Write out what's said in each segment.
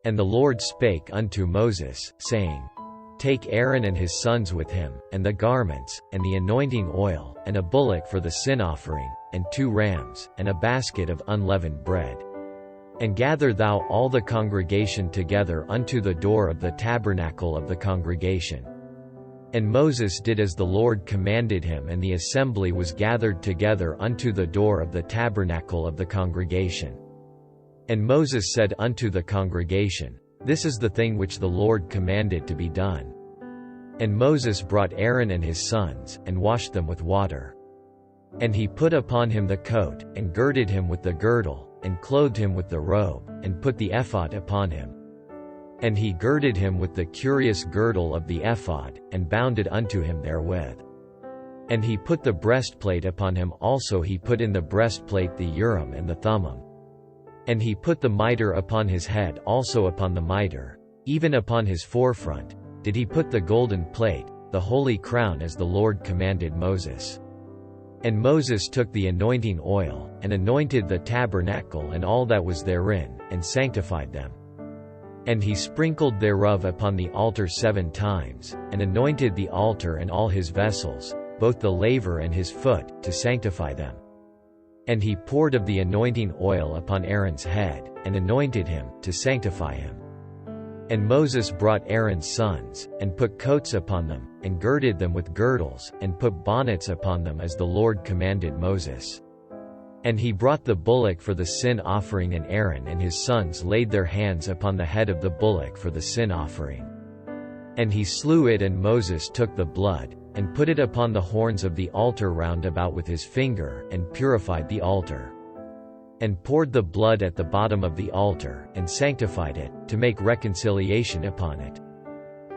And the Lord spake unto Moses, saying, Take Aaron and his sons with him, and the garments, and the anointing oil, and a bullock for the sin offering, and 2 rams, and a basket of unleavened bread. And gather thou all the congregation together unto the door of the tabernacle of the congregation. And Moses did as the Lord commanded him, and the assembly was gathered together unto the door of the tabernacle of the congregation. And Moses said unto the congregation, This is the thing which the Lord commanded to be done. And Moses brought Aaron and his sons, and washed them with water. And he put upon him the coat, and girded him with the girdle, and clothed him with the robe, and put the ephod upon him. And he girded him with the curious girdle of the ephod, and bound it unto him therewith. And he put the breastplate upon him also. He put in the breastplate the Urim and the Thummim. And he put the mitre upon his head also. Upon the mitre, even upon his forefront, did he put the golden plate, the holy crown, as the Lord commanded Moses. And Moses took the anointing oil, and anointed the tabernacle and all that was therein, and sanctified them. And he sprinkled thereof upon the altar 7 times, and anointed the altar and all his vessels, both the laver and his foot, to sanctify them. And he poured of the anointing oil upon Aaron's head, and anointed him, to sanctify him. And Moses brought Aaron's sons, and put coats upon them, and girded them with girdles, and put bonnets upon them as the Lord commanded Moses. And he brought the bullock for the sin offering, and Aaron and his sons laid their hands upon the head of the bullock for the sin offering. And he slew it, and Moses took the blood, and put it upon the horns of the altar round about with his finger, and purified the altar. And poured the blood at the bottom of the altar, and sanctified it, to make reconciliation upon it.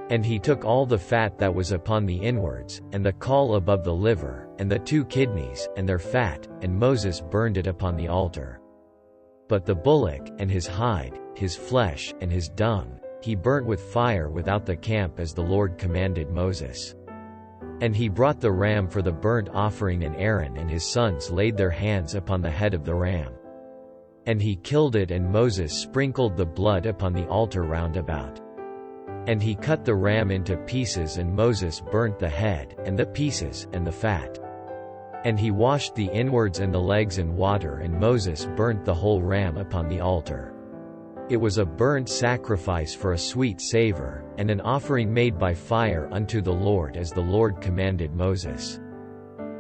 And he took all the fat that was upon the inwards, and the caul above the liver, and the 2 kidneys, and their fat, and Moses burned it upon the altar. But the bullock, and his hide, his flesh, and his dung, he burnt with fire without the camp, as the Lord commanded Moses. And he brought the ram for the burnt offering, and Aaron and his sons laid their hands upon the head of the ram. And he killed it, and Moses sprinkled the blood upon the altar round about. And he cut the ram into pieces, and Moses burnt the head, and the pieces, and the fat. And he washed the inwards and the legs in water, and Moses burnt the whole ram upon the altar. It was a burnt sacrifice for a sweet savor, and an offering made by fire unto the Lord, as the Lord commanded Moses.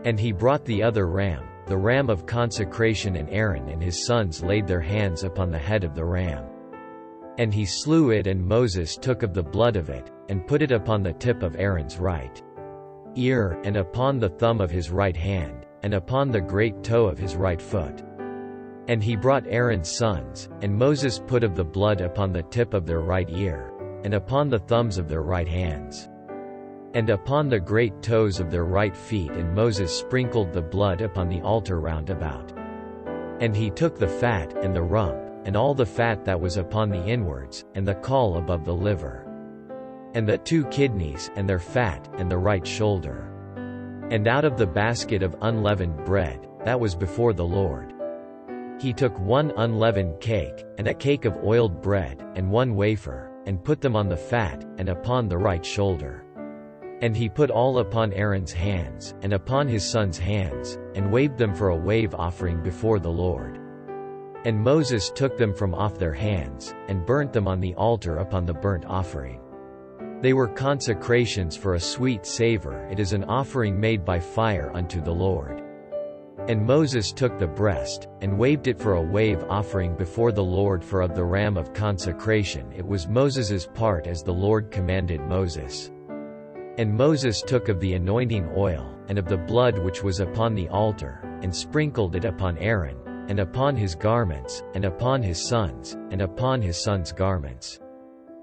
And he brought the other ram, the ram of consecration, and Aaron and his sons laid their hands upon the head of the ram. And he slew it, and Moses took of the blood of it, and put it upon the tip of Aaron's right ear, and upon the thumb of his right hand, and upon the great toe of his right foot. And he brought Aaron's sons, and Moses put of the blood upon the tip of their right ear, and upon the thumbs of their right hands, and upon the great toes of their right feet, and Moses sprinkled the blood upon the altar round about. And he took the fat, and the rump, and all the fat that was upon the inwards, and the caul above the liver, and the 2 kidneys, and their fat, and the right shoulder. And out of the basket of unleavened bread, that was before the Lord, he took 1 unleavened cake, and a cake of oiled bread, and 1 wafer, and put them on the fat, and upon the right shoulder. And he put all upon Aaron's hands, and upon his sons' hands, and waved them for a wave offering before the Lord. And Moses took them from off their hands, and burnt them on the altar upon the burnt offering. They were consecrations for a sweet savor. It is an offering made by fire unto the Lord. And Moses took the breast, and waved it for a wave offering before the Lord, for of the ram of consecration it was Moses's part, as the Lord commanded Moses. And Moses took of the anointing oil, and of the blood which was upon the altar, and sprinkled it upon Aaron, and upon his garments, and upon his sons, and upon his sons' garments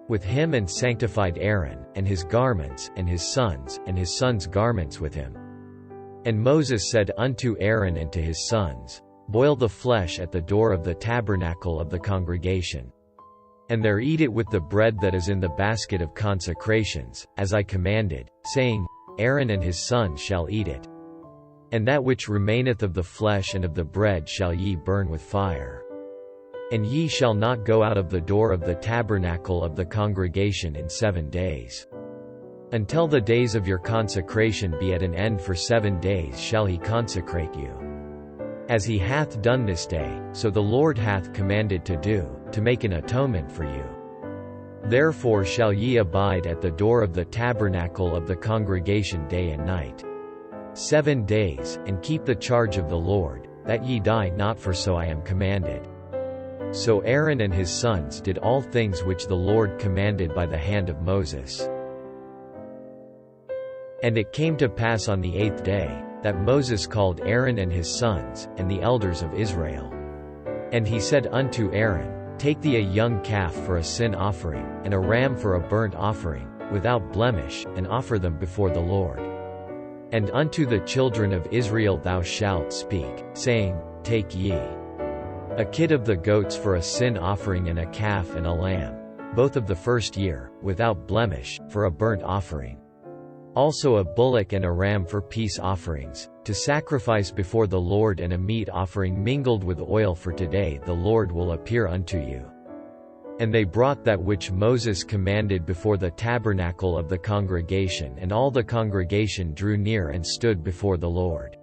with him, and sanctified Aaron, and his garments, and his sons' garments with him. And Moses said unto Aaron and to his sons, Boil the flesh at the door of the tabernacle of the congregation, and there eat it with the bread that is in the basket of consecrations, as I commanded, saying, Aaron and his sons shall eat it. And that which remaineth of the flesh and of the bread shall ye burn with fire. And ye shall not go out of the door of the tabernacle of the congregation in 7 days. Until the days of your consecration be at an end, for 7 days shall he consecrate you. As he hath done this day, so the Lord hath commanded to do, to make an atonement for you. Therefore shall ye abide at the door of the tabernacle of the congregation day and night. 7 days, and keep the charge of the Lord, that ye die not, for so I am commanded. So Aaron and his sons did all things which the Lord commanded by the hand of Moses. And it came to pass on the 8th day, that Moses called Aaron and his sons, and the elders of Israel. And he said unto Aaron, Take thee a young calf for a sin offering, and a ram for a burnt offering, without blemish, and offer them before the Lord. And unto the children of Israel thou shalt speak, saying, Take ye a kid of the goats for a sin offering, and a calf and a lamb, both of the first year, without blemish, for a burnt offering. Also a bullock and a ram for peace offerings, to sacrifice before the Lord, and a meat offering mingled with oil, for today the Lord will appear unto you. And they brought that which Moses commanded before the tabernacle of the congregation, and all the congregation drew near and stood before the Lord.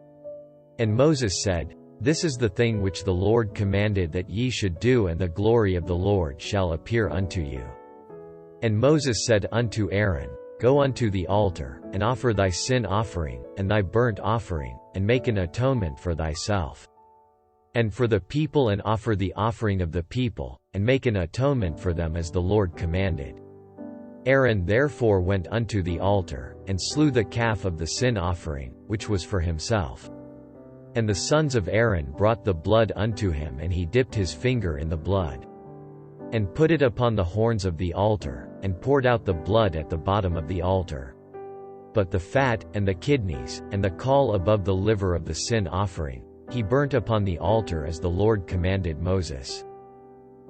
And Moses said, This is the thing which the Lord commanded that ye should do, and the glory of the Lord shall appear unto you. And Moses said unto Aaron, Go unto the altar, and offer thy sin offering, and thy burnt offering, and make an atonement for thyself, and for the people, and offer the offering of the people, and make an atonement for them as the Lord commanded. Aaron therefore went unto the altar, and slew the calf of the sin offering, which was for himself. And the sons of Aaron brought the blood unto him, and he dipped his finger in the blood, and put it upon the horns of the altar, and poured out the blood at the bottom of the altar. But the fat, and the kidneys, and the caul above the liver of the sin offering, he burnt upon the altar as the Lord commanded Moses.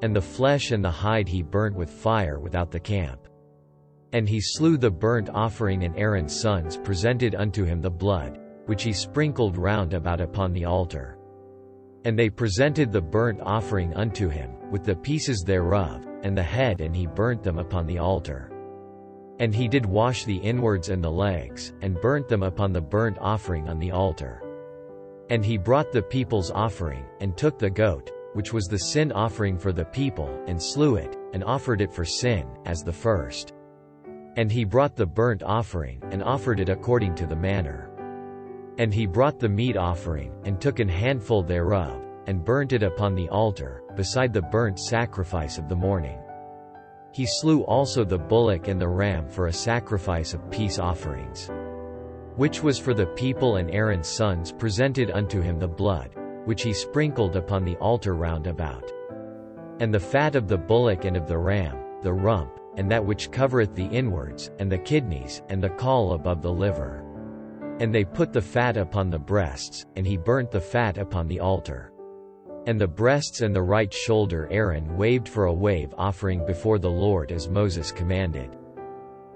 And the flesh and the hide he burnt with fire without the camp. And he slew the burnt offering, and Aaron's sons presented unto him the blood, which he sprinkled round about upon the altar. And they presented the burnt offering unto him, with the pieces thereof, and the head, and he burnt them upon the altar. And he did wash the inwards and the legs, and burnt them upon the burnt offering on the altar. And he brought the people's offering, and took the goat, which was the sin offering for the people, and slew it, and offered it for sin, as the first. And he brought the burnt offering, and offered it according to the manner. And he brought the meat offering, and took an handful thereof, and burnt it upon the altar, beside the burnt sacrifice of the morning. He slew also the bullock and the ram for a sacrifice of peace offerings, which was for the people, and Aaron's sons presented unto him the blood, which he sprinkled upon the altar round about. And the fat of the bullock and of the ram, the rump, and that which covereth the inwards, and the kidneys, and the caul above the liver. And they put the fat upon the breasts, and he burnt the fat upon the altar. And the breasts and the right shoulder Aaron waved for a wave offering before the Lord, as Moses commanded.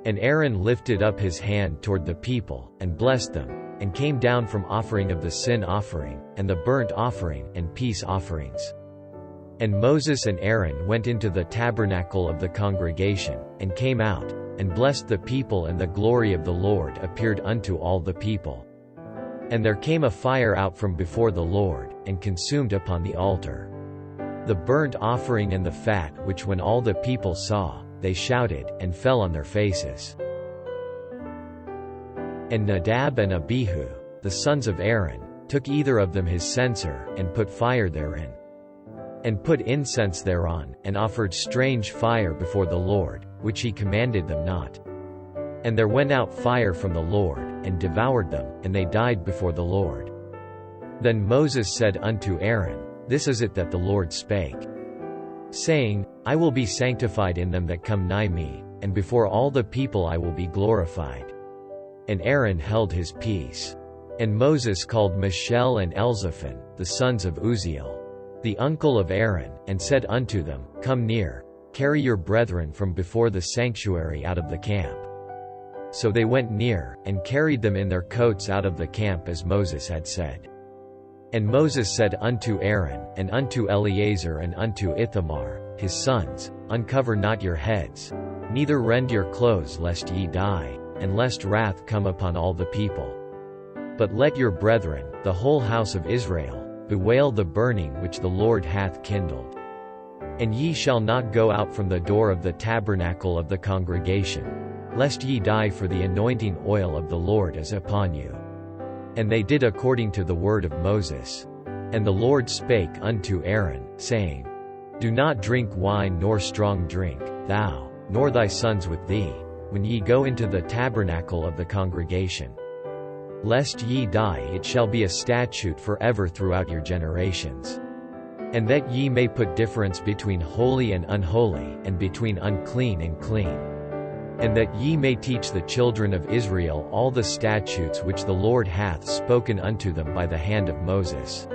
And Aaron lifted up his hand toward the people, and blessed them, and came down from offering of the sin offering, and the burnt offering, and peace offerings. And Moses and Aaron went into the tabernacle of the congregation, and came out, and blessed the people, and the glory of the Lord appeared unto all the people. And there came a fire out from before the Lord, and consumed upon the altar the burnt offering and the fat, which when all the people saw, they shouted, and fell on their faces. And Nadab and Abihu, the sons of Aaron, took either of them his censer, and put fire therein, and put incense thereon, and offered strange fire before the Lord, which he commanded them not. And there went out fire from the Lord, and devoured them, and they died before the Lord. Then Moses said unto Aaron, This is it that the Lord spake, saying, I will be sanctified in them that come nigh me, and before all the people I will be glorified. And Aaron held his peace. And Moses called Mishael and Elzaphan, the sons of Uzziel, the uncle of Aaron, and said unto them, Come near, carry your brethren from before the sanctuary out of the camp. So they went near, and carried them in their coats out of the camp, as Moses had said. And Moses said unto Aaron, and unto Eleazar, and unto Ithamar, his sons, Uncover not your heads, neither rend your clothes, lest ye die, and lest wrath come upon all the people. But let your brethren, the whole house of Israel, bewail the burning which the Lord hath kindled. And ye shall not go out from the door of the tabernacle of the congregation, lest ye die, for the anointing oil of the Lord is upon you. And they did according to the word of Moses. And the Lord spake unto Aaron, saying, Do not drink wine nor strong drink, thou, nor thy sons with thee, when ye go into the tabernacle of the congregation. Lest ye die, it shall be a statute forever throughout your generations. And that ye may put difference between holy and unholy, and between unclean and clean. And that ye may teach the children of Israel all the statutes which the Lord hath spoken unto them by the hand of Moses.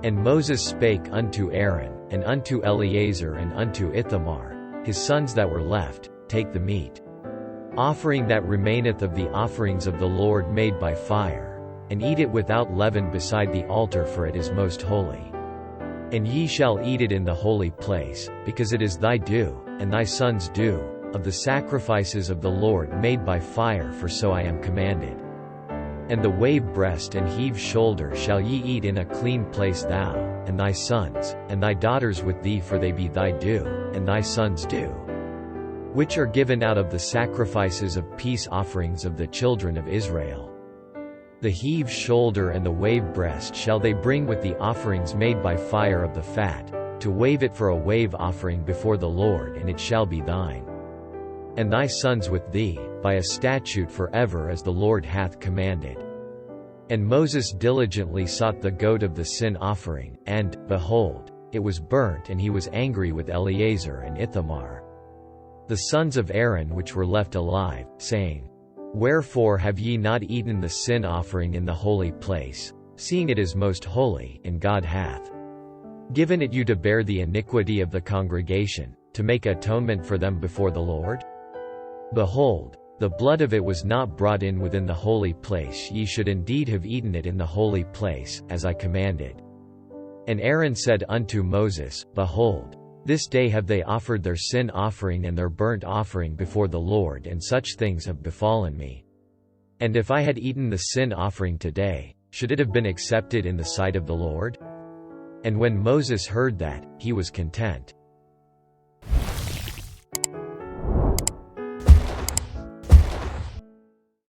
And Moses spake unto Aaron, and unto Eleazar, and unto Ithamar, his sons that were left, Take the meat offering that remaineth of the offerings of the Lord made by fire, and eat it without leaven beside the altar, for it is most holy. And ye shall eat it in the holy place, because it is thy due, and thy sons' due, of the sacrifices of the Lord made by fire, for so I am commanded. And the wave breast and heave shoulder shall ye eat in a clean place, thou, and thy sons, and thy daughters with thee, for they be thy due, and thy sons' due, which are given out of the sacrifices of peace offerings of the children of Israel. The heave shoulder and the wave breast shall they bring with the offerings made by fire of the fat, to wave it for a wave offering before the Lord, and it shall be thine. And thy sons with thee, by a statute forever, as the Lord hath commanded. And Moses diligently sought the goat of the sin offering, and, behold, it was burnt, and he was angry with Eleazar and Ithamar, the sons of Aaron which were left alive, saying, Wherefore have ye not eaten the sin offering in the holy place, seeing it is most holy, and God hath given it you to bear the iniquity of the congregation, to make atonement for them before the Lord? Behold, the blood of it was not brought in within the holy place. Ye should indeed have eaten it in the holy place, as I commanded. And Aaron said unto Moses, Behold, this day have they offered their sin offering and their burnt offering before the Lord, and such things have befallen me. And if I had eaten the sin offering today, should it have been accepted in the sight of the Lord? And when Moses heard that, he was content.